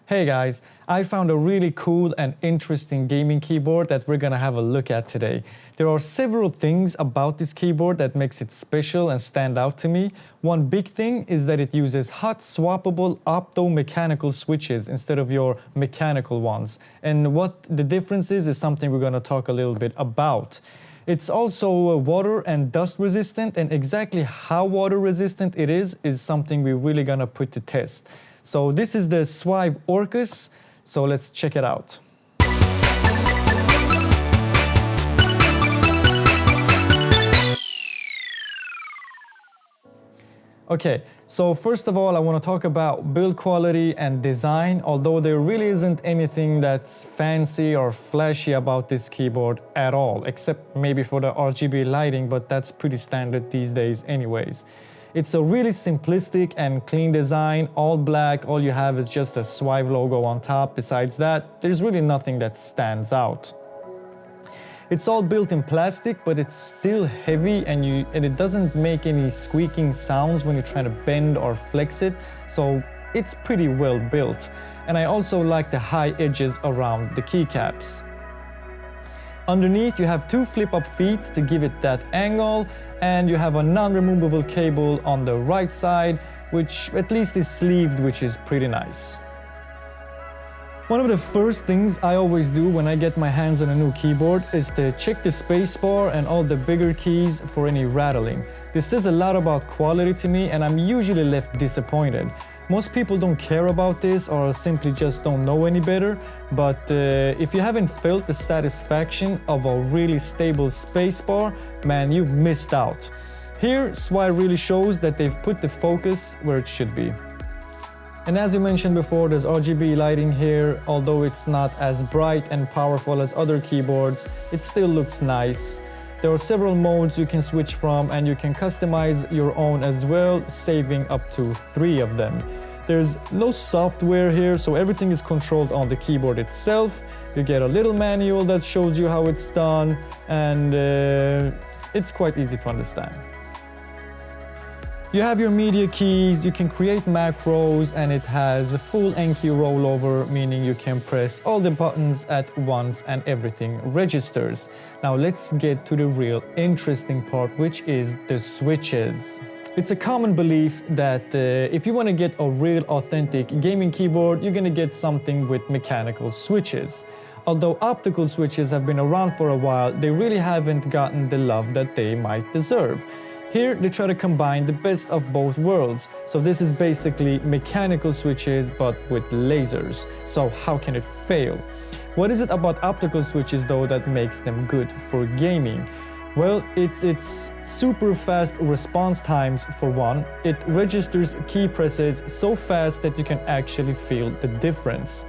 Hey guys, I found a really cool and interesting gaming keyboard that we're gonna have a look at today. There are several things about this keyboard that makes it special and stand out to me. One big thing is that it uses hot swappable opto-mechanical switches instead of your mechanical ones. And what the difference is something we're gonna talk a little bit about. It's also water and dust resistant, and exactly how water resistant it is something we're really gonna put to test. So this is the Svive Orcus, so let's check it out. Okay, so first of all, I want to talk about build quality and design, although there really isn't anything that's fancy or flashy about this keyboard at all, except maybe for the RGB lighting, but that's pretty standard these days anyways. It's a really simplistic and clean design, all black. All you have is just a Svive logo on top. Besides that, there's really nothing that stands out. It's all built in plastic, but it's still heavy and it doesn't make any squeaking sounds when you're trying to bend or flex it, so it's pretty well built. And I also like the high edges around the keycaps. Underneath, you have two flip-up feet to give it that angle, and you have a non-removable cable on the right side, which at least is sleeved, which is pretty nice. One of the first things I always do when I get my hands on a new keyboard is to check the spacebar and all the bigger keys for any rattling. This says a lot about quality to me, and I'm usually left disappointed. Most people don't care about this or simply just don't know any better, but if you haven't felt the satisfaction of a really stable spacebar, man, you've missed out. Here, Svive really shows that they've put the focus where it should be. And as you mentioned before, there's RGB lighting here. Although it's not as bright and powerful as other keyboards, it still looks nice. There are several modes you can switch from, and you can customize your own as well, saving up to 3 of them. There's no software here, so everything is controlled on the keyboard itself. You get a little manual that shows you how it's done, and it's quite easy to understand. You have your media keys, you can create macros, and it has a full N key rollover, meaning you can press all the buttons at once and everything registers. Now let's get to the real interesting part, which is the switches. It's a common belief that if you want to get a real authentic gaming keyboard, you're going to get something with mechanical switches. Although optical switches have been around for a while, they really haven't gotten the love that they might deserve. Here they try to combine the best of both worlds. So this is basically mechanical switches but with lasers. So how can it fail? What is it about optical switches though that makes them good for gaming? Well, it's super fast response times for one. It registers key presses so fast that you can actually feel the difference.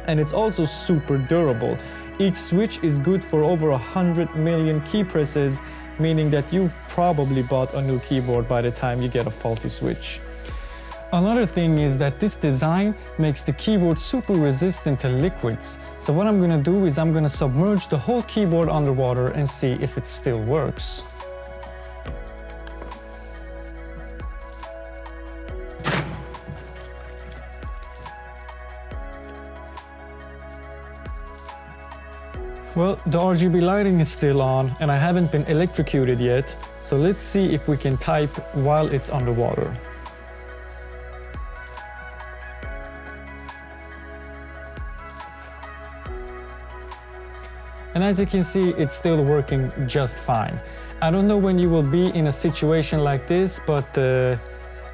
And it's also super durable. Each switch is good for over 100 million key presses, meaning that you've probably bought a new keyboard by the time you get a faulty switch. Another thing is that this design makes the keyboard super resistant to liquids. So what I'm gonna do is I'm gonna submerge the whole keyboard underwater and see if it still works. Well, the RGB lighting is still on and I haven't been electrocuted yet, so let's see if we can type while it's underwater. And as you can see, it's still working just fine. I don't know when you will be in a situation like this, but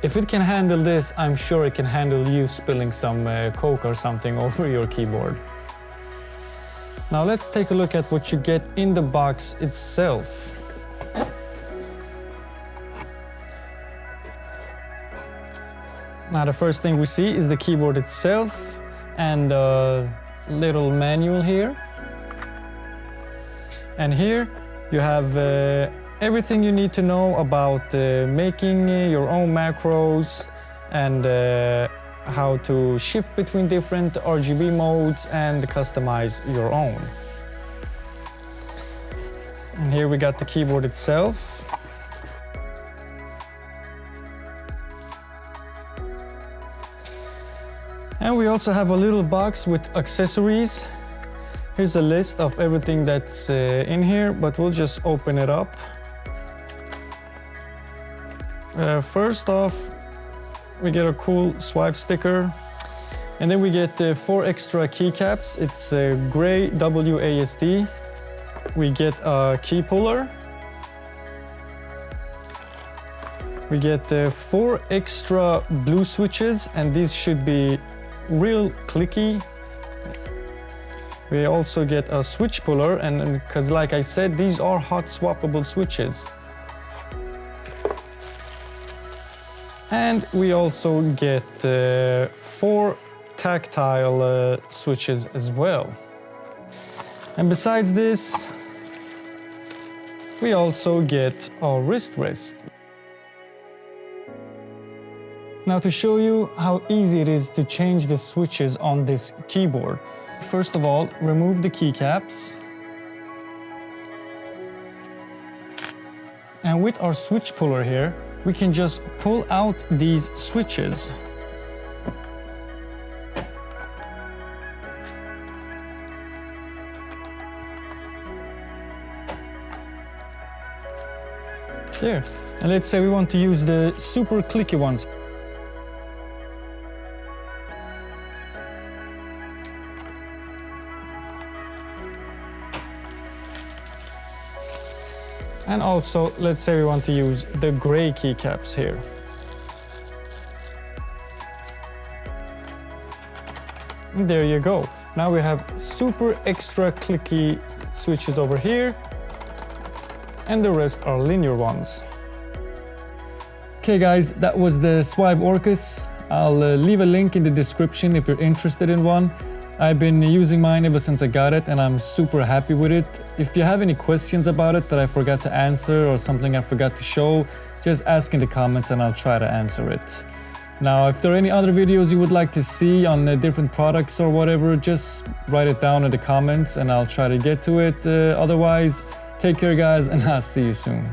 if it can handle this, I'm sure it can handle you spilling some Coke or something over your keyboard. Now let's take a look at what you get in the box itself. Now the first thing we see is the keyboard itself and a little manual here. And here you have everything you need to know about making your own macros and how to shift between different RGB modes and customize your own. And here we got the keyboard itself. And we also have a little box with accessories. Here's a list of everything that's in here, but we'll just open it up. First off, we get a cool Svive sticker. And then we get 4 extra keycaps. It's gray WASD. We get a key puller. We get 4 extra blue switches, and these should be real clicky. We also get a switch puller, and because like I said, these are hot swappable switches. And we also get 4 tactile switches as well. And besides this, we also get our wrist rest. Now to show you how easy it is to change the switches on this keyboard. First of all, remove the keycaps. And with our switch puller here, we can just pull out these switches. There. And let's say we want to use the super clicky ones. And also, let's say we want to use the gray keycaps here. And there you go. Now we have super extra clicky switches over here, and the rest are linear ones. Okay guys, that was the Svive Orcus. I'll leave a link in the description if you're interested in one. I've been using mine ever since I got it, and I'm super happy with it. If you have any questions about it that I forgot to answer or something I forgot to show, just ask in the comments and I'll try to answer it. Now, if there are any other videos you would like to see on different products or whatever, just write it down in the comments and I'll try to get to it. Otherwise, take care guys, and I'll see you soon.